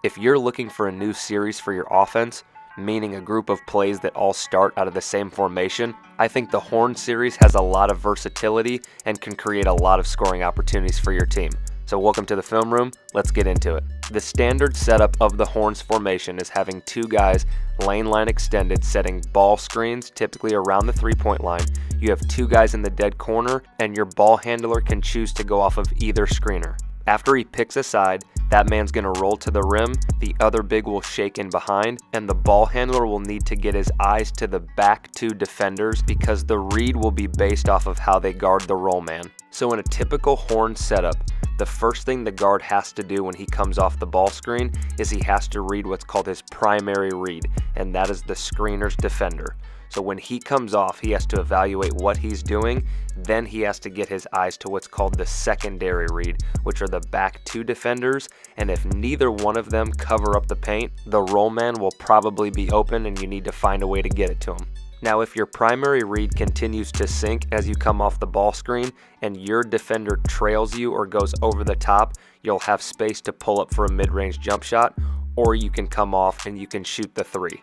If you're looking for a new series for your offense, meaning a group of plays that all start out of the same formation, I think the Horn series has a lot of versatility and can create a lot of scoring opportunities for your team. So welcome to the film room, let's get into it. The standard setup of the Horns formation is having two guys lane line extended setting ball screens, typically around the 3-point line. You have two guys in the dead corner, and your ball handler can choose to go off of either screener. After he picks a side, that man's going to roll to the rim, the other big will shake in behind, and the ball handler will need to get his eyes to the back two defenders because the read will be based off of how they guard the roll man. So in a typical Horn setup, the first thing the guard has to do when he comes off the ball screen is he has to read what's called his primary read, and that is the screener's defender. So when he comes off, he has to evaluate what he's doing, then he has to get his eyes to what's called the secondary read, which are the back two defenders, and if neither one of them cover up the paint, the roll man will probably be open and you need to find a way to get it to him. Now, if your primary read continues to sink as you come off the ball screen and your defender trails you or goes over the top, you'll have space to pull up for a mid-range jump shot, or you can come off and you can shoot the three.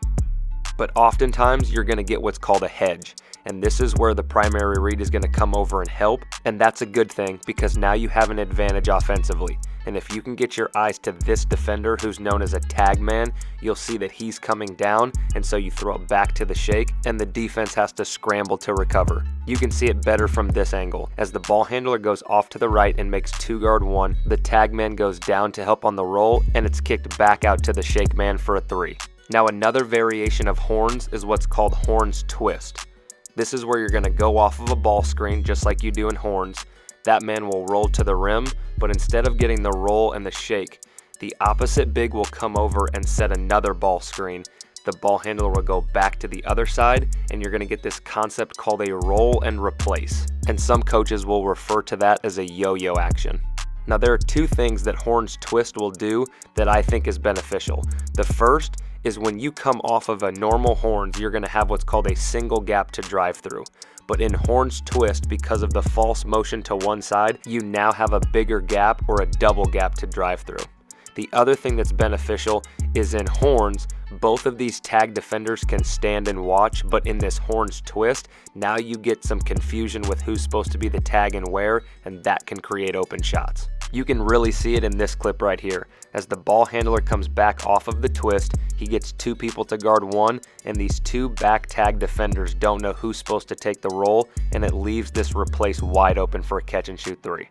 But oftentimes you're going to get what's called a hedge, and this is where the primary read is going to come over and help, and that's a good thing because now you have an advantage offensively. And if you can get your eyes to this defender who's known as a tag man, you'll see that he's coming down, and so you throw it back to the shake, and the defense has to scramble to recover. You can see it better from this angle. As the ball handler goes off to the right and makes 2-guard-1, the tag man goes down to help on the roll, and it's kicked back out to the shake man for a 3. Now another variation of Horns is what's called Horns twist. This is where you're going to go off of a ball screen just like you do in Horns. That man will roll to the rim, but instead of getting the roll and the shake, the opposite big will come over and set another ball screen. The ball handler will go back to the other side, and you're going to get this concept called a roll and replace. And some coaches will refer to that as a yo-yo action. Now there are two things that Horns twist will do that I think is beneficial. The first is when you come off of a normal Horns, you're going to have what's called a single gap to drive through. But in Horns twist, because of the false motion to one side, you now have a bigger gap or a double gap to drive through. The other thing that's beneficial is in Horns, both of these tag defenders can stand and watch, but in this Horns twist, now you get some confusion with who's supposed to be the tag and where, and that can create open shots. You can really see it in this clip right here. As the ball handler comes back off of the twist, he gets two people to guard one, and these two back tag defenders don't know who's supposed to take the roll, and it leaves this replace wide open for a catch and shoot 3.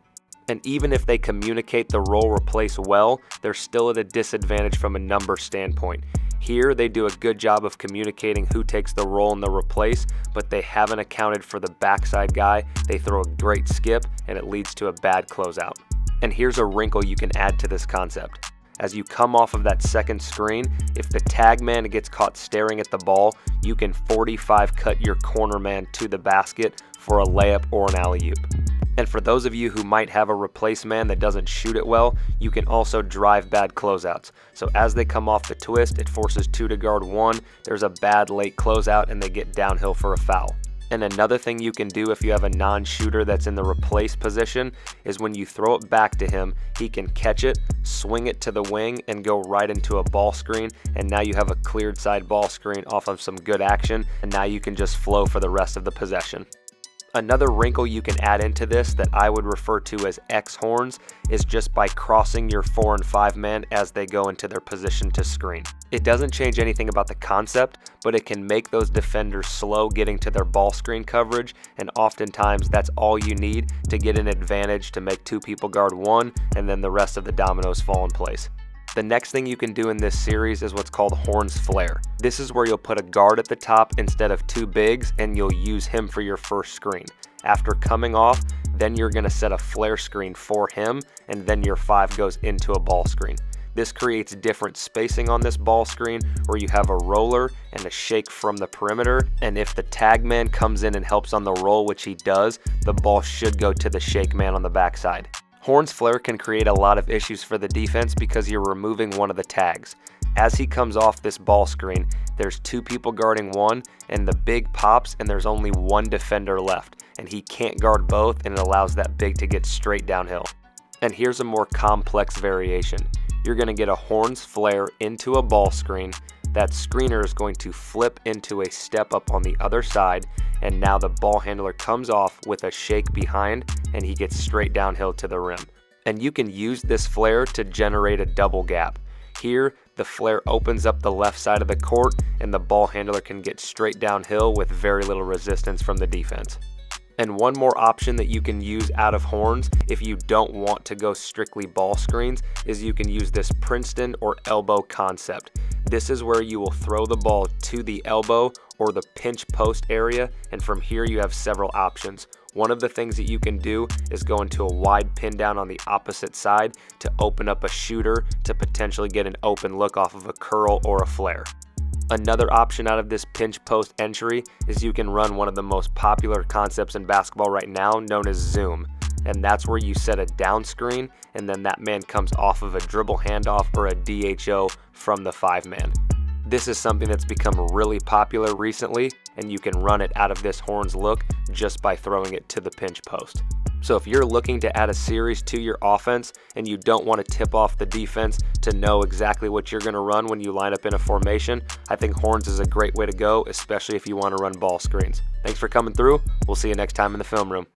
And even if they communicate the roll replace well, they're still at a disadvantage from a number standpoint. Here, they do a good job of communicating who takes the roll and the replace, but they haven't accounted for the backside guy. They throw a great skip, and it leads to a bad closeout. And here's a wrinkle you can add to this concept. As you come off of that second screen, if the tag man gets caught staring at the ball, you can 45 cut your corner man to the basket for a layup or an alley-oop. And for those of you who might have a replace man that doesn't shoot it well, you can also drive bad closeouts. So as they come off the twist, it forces 2 to guard 1, there's a bad late closeout, and they get downhill for a foul. And another thing you can do if you have a non-shooter that's in the replace position is when you throw it back to him, he can catch it, swing it to the wing, and go right into a ball screen, and now you have a cleared side ball screen off of some good action, and now you can just flow for the rest of the possession. Another wrinkle you can add into this that I would refer to as X Horns is just by crossing your 4 and 5 man as they go into their position to screen. It doesn't change anything about the concept, but it can make those defenders slow getting to their ball screen coverage, and oftentimes that's all you need to get an advantage to make 2 people guard 1, and then the rest of the dominoes fall in place. The next thing you can do in this series is what's called Horns Flare. This is where you'll put a guard at the top instead of 2 bigs, and you'll use him for your first screen. After coming off, then you're going to set a flare screen for him, and then your 5 goes into a ball screen. This creates different spacing on this ball screen where you have a roller and a shake from the perimeter, and if the tag man comes in and helps on the roll, which he does, the ball should go to the shake man on the backside. Horns Flare can create a lot of issues for the defense because you're removing one of the tags. As he comes off this ball screen, there's 2 people guarding 1, and the big pops, and there's only 1 defender left, and he can't guard both, and it allows that big to get straight downhill. And here's a more complex variation. you're going to get a horns flare into a ball screen. That screener is going to flip into a step up on the other side, and now the ball handler comes off with a shake behind, and he gets straight downhill to the rim. And you can use this flare to generate a double gap. Here, the flare opens up the left side of the court, and the ball handler can get straight downhill with very little resistance from the defense. And one more option that you can use out of horns if you don't want to go strictly ball screens is you can use this Princeton or elbow concept. This is where you will throw the ball to the elbow or the pinch post area, and from here you have several options. One of the things that you can do is go into a wide pin down on the opposite side to open up a shooter to potentially get an open look off of a curl or a flare. Another option out of this pinch post entry is you can run one of the most popular concepts in basketball right now known as zoom. And that's where you set a down screen and then that man comes off of a dribble handoff or a DHO from the 5-man. This is something that's become really popular recently, and you can run it out of this horns look just by throwing it to the pinch post. So if you're looking to add a series to your offense and you don't want to tip off the defense to know exactly what you're going to run when you line up in a formation, I think horns is a great way to go, especially if you want to run ball screens. Thanks for coming through. We'll see you next time in the film room.